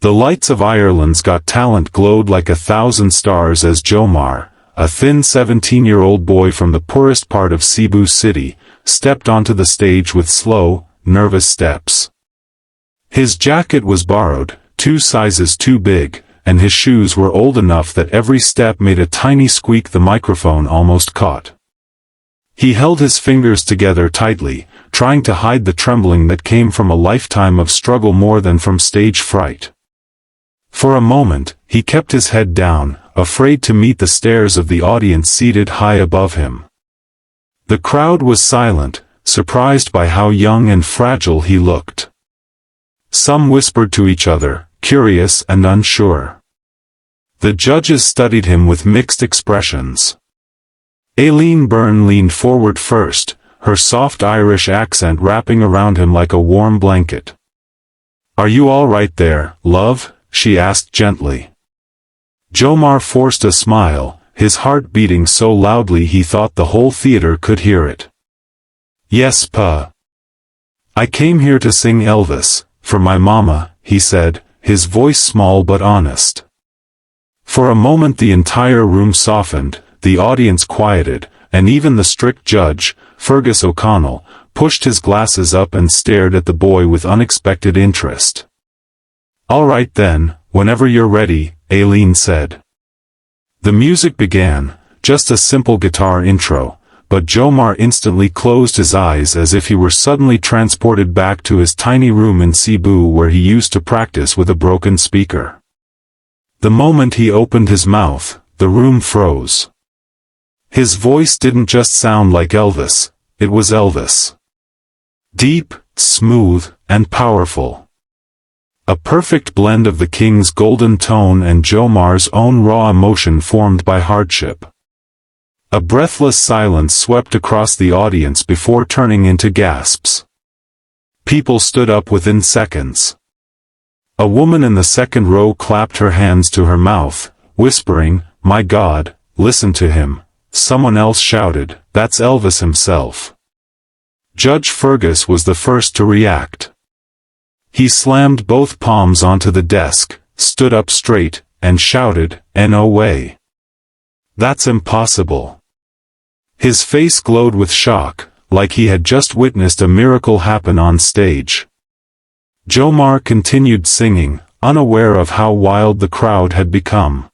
The lights of Ireland's Got Talent glowed like 1,000 stars as Jomar, a thin 17-year-old boy from the poorest part of Cebu City, stepped onto the stage with slow, nervous steps. His jacket was borrowed, 2 sizes too big, and his shoes were old enough that every step made a tiny squeak the microphone almost caught. He held his fingers together tightly, trying to hide the trembling that came from a lifetime of struggle more than from stage fright. For a moment, he kept his head down, afraid to meet the stares of the audience seated high above him. The crowd was silent, surprised by how young and fragile he looked. Some whispered to each other, curious and unsure. The judges studied him with mixed expressions. Aileen Byrne leaned forward first, her soft Irish accent wrapping around him like a warm blanket. "Are you all right there, love?" she asked gently. Jomar forced a smile, his heart beating so loudly he thought the whole theater could hear it. "Yes, Pa. I came here to sing Elvis, for my mama," he said, his voice small but honest. For a moment the entire room softened, the audience quieted, and even the strict judge, Fergus O'Connell, pushed his glasses up and stared at the boy with unexpected interest. "All right then, whenever you're ready," Aileen said. The music began, just a simple guitar intro, but Jomar instantly closed his eyes as if he were suddenly transported back to his tiny room in Cebu where he used to practice with a broken speaker. The moment he opened his mouth, the room froze. His voice didn't just sound like Elvis, it was Elvis. Deep, smooth, and powerful. A perfect blend of the king's golden tone and Jomar's own raw emotion formed by hardship. A breathless silence swept across the audience before turning into gasps. People stood up within seconds. A woman in the second row clapped her hands to her mouth, whispering, "My God, listen to him." Someone else shouted, "That's Elvis himself." Judge Fergus was the first to react. He slammed both palms onto the desk, stood up straight, and shouted, "No way. That's impossible." His face glowed with shock, like he had just witnessed a miracle happen on stage. Jomar continued singing, unaware of how wild the crowd had become.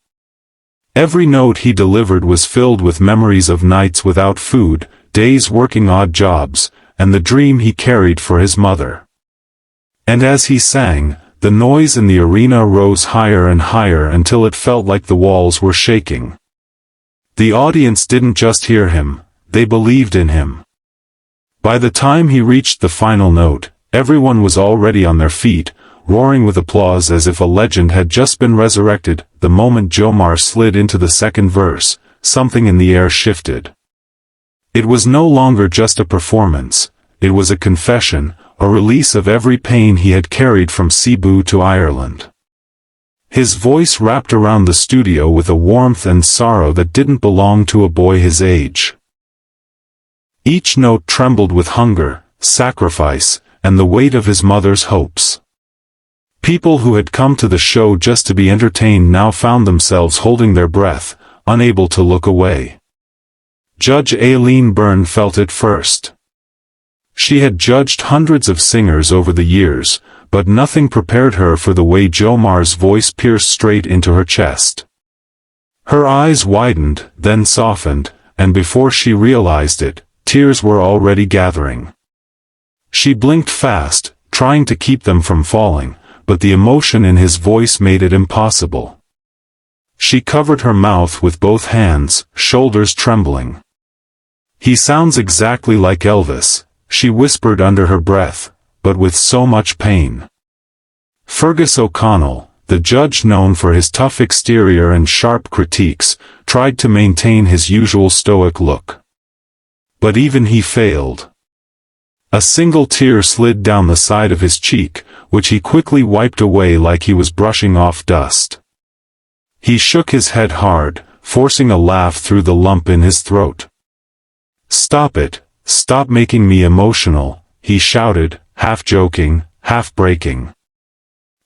Every note he delivered was filled with memories of nights without food, days working odd jobs, and the dream he carried for his mother. And as he sang, the noise in the arena rose higher and higher until it felt like the walls were shaking. The audience didn't just hear him, they believed in him. By the time he reached the final note, everyone was already on their feet, roaring with applause as if a legend had just been resurrected. The moment Jomar slid into the second verse, something in the air shifted. It was no longer just a performance, it was a confession, a release of every pain he had carried from Cebu to Ireland. His voice wrapped around the studio with a warmth and sorrow that didn't belong to a boy his age. Each note trembled with hunger, sacrifice, and the weight of his mother's hopes. People who had come to the show just to be entertained now found themselves holding their breath, unable to look away. Judge Aileen Byrne felt it first. She had judged hundreds of singers over the years, but nothing prepared her for the way Jomar's voice pierced straight into her chest. Her eyes widened, then softened, and before she realized it, tears were already gathering. She blinked fast, trying to keep them from falling, but the emotion in his voice made it impossible. She covered her mouth with both hands, shoulders trembling. "He sounds exactly like Elvis," she whispered under her breath, but with so much pain. Fergus O'Connell, the judge known for his tough exterior and sharp critiques, tried to maintain his usual stoic look. But even he failed. A single tear slid down the side of his cheek, which he quickly wiped away like he was brushing off dust. He shook his head hard, forcing a laugh through the lump in his throat. "Stop it, stop making me emotional," he shouted, half joking, half breaking.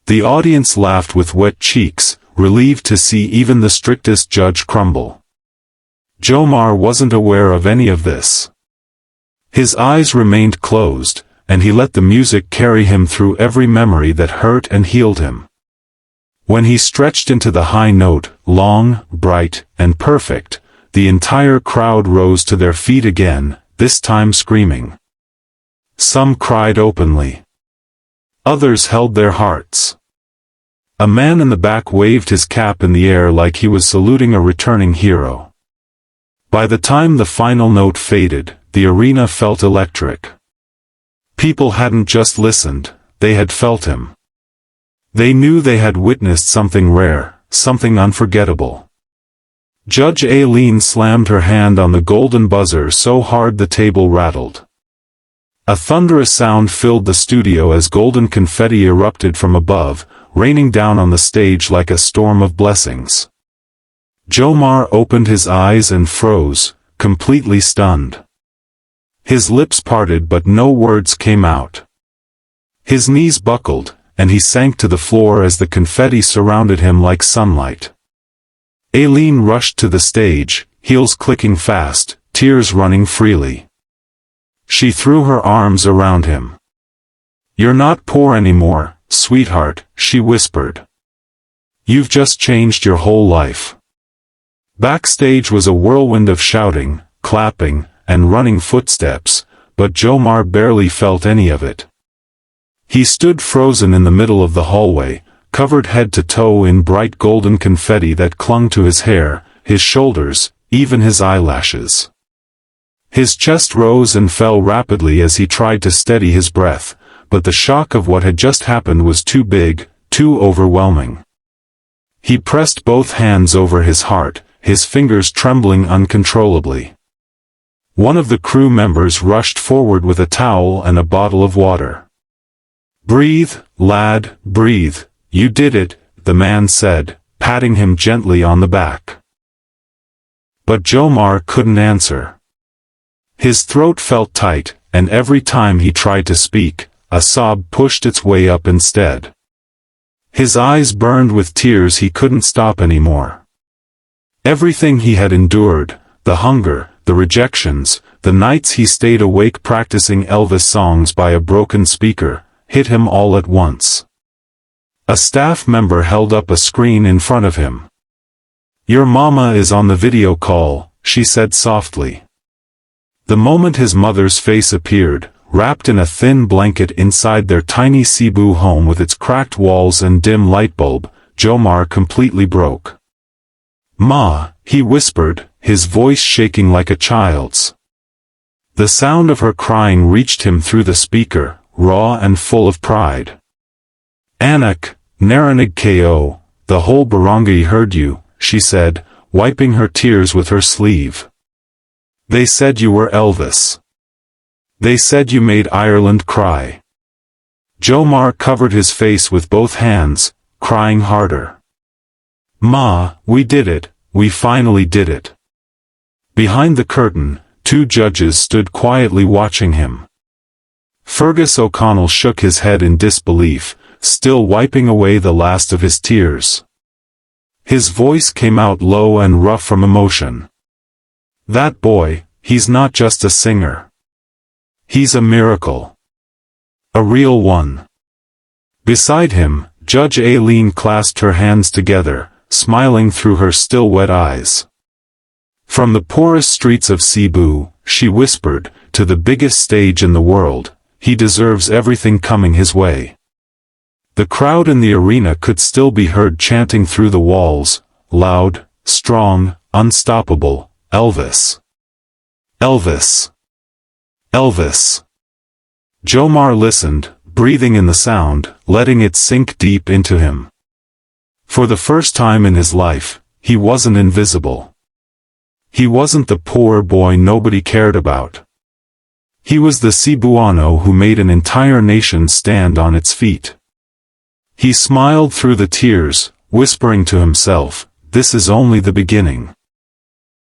The audience laughed with wet cheeks, relieved to see even the strictest judge crumble. Jomar wasn't aware of any of this. His eyes remained closed, and he let the music carry him through every memory that hurt and healed him. When he stretched into the high note, long, bright, and perfect, the entire crowd rose to their feet again, this time screaming. Some cried openly. Others held their hearts. A man in the back waved his cap in the air like he was saluting a returning hero. By the time the final note faded, the arena felt electric. People hadn't just listened, they had felt him. They knew they had witnessed something rare, something unforgettable. Judge Aileen slammed her hand on the golden buzzer so hard the table rattled. A thunderous sound filled the studio as golden confetti erupted from above, raining down on the stage like a storm of blessings. Jomar opened his eyes and froze, completely stunned. His lips parted but no words came out. His knees buckled, and he sank to the floor as the confetti surrounded him like sunlight. Aileen rushed to the stage, heels clicking fast, tears running freely. She threw her arms around him. "You're not poor anymore, sweetheart," she whispered. "You've just changed your whole life." Backstage was a whirlwind of shouting, clapping, and running footsteps, but Jomar barely felt any of it. He stood frozen in the middle of the hallway, covered head to toe in bright golden confetti that clung to his hair, his shoulders, even his eyelashes. His chest rose and fell rapidly as he tried to steady his breath, but the shock of what had just happened was too big, too overwhelming. He pressed both hands over his heart, his fingers trembling uncontrollably. One of the crew members rushed forward with a towel and a bottle of water. "Breathe, lad, breathe, you did it," the man said, patting him gently on the back. But Jomar couldn't answer. His throat felt tight, and every time he tried to speak, a sob pushed its way up instead. His eyes burned with tears he couldn't stop anymore. Everything he had endured, the hunger, the rejections, the nights he stayed awake practicing Elvis songs by a broken speaker, hit him all at once. A staff member held up a screen in front of him. "Your mama is on the video call," she said softly. The moment his mother's face appeared, wrapped in a thin blanket inside their tiny Cebu home with its cracked walls and dim light bulb, Jomar completely broke. "Ma," he whispered, his voice shaking like a child's. The sound of her crying reached him through the speaker, raw and full of pride. "Anak, narinig ko, the whole barangay heard you," she said, wiping her tears with her sleeve. "They said you were Elvis. They said you made Ireland cry." Jomar covered his face with both hands, crying harder. "Ma, we did it, we finally did it." Behind the curtain, two judges stood quietly watching him. Fergus O'Connell shook his head in disbelief, still wiping away the last of his tears. His voice came out low and rough from emotion. "That boy, he's not just a singer. He's a miracle. A real one." Beside him, Judge Aileen clasped her hands together, smiling through her still wet eyes. "From the poorest streets of Cebu," she whispered, "to the biggest stage in the world, he deserves everything coming his way." The crowd in the arena could still be heard chanting through the walls, loud, strong, unstoppable, "Elvis! Elvis! Elvis!" Jomar listened, breathing in the sound, letting it sink deep into him. For the first time in his life, he wasn't invisible. He wasn't the poor boy nobody cared about. He was the Cebuano who made an entire nation stand on its feet. He smiled through the tears, whispering to himself, "This is only the beginning."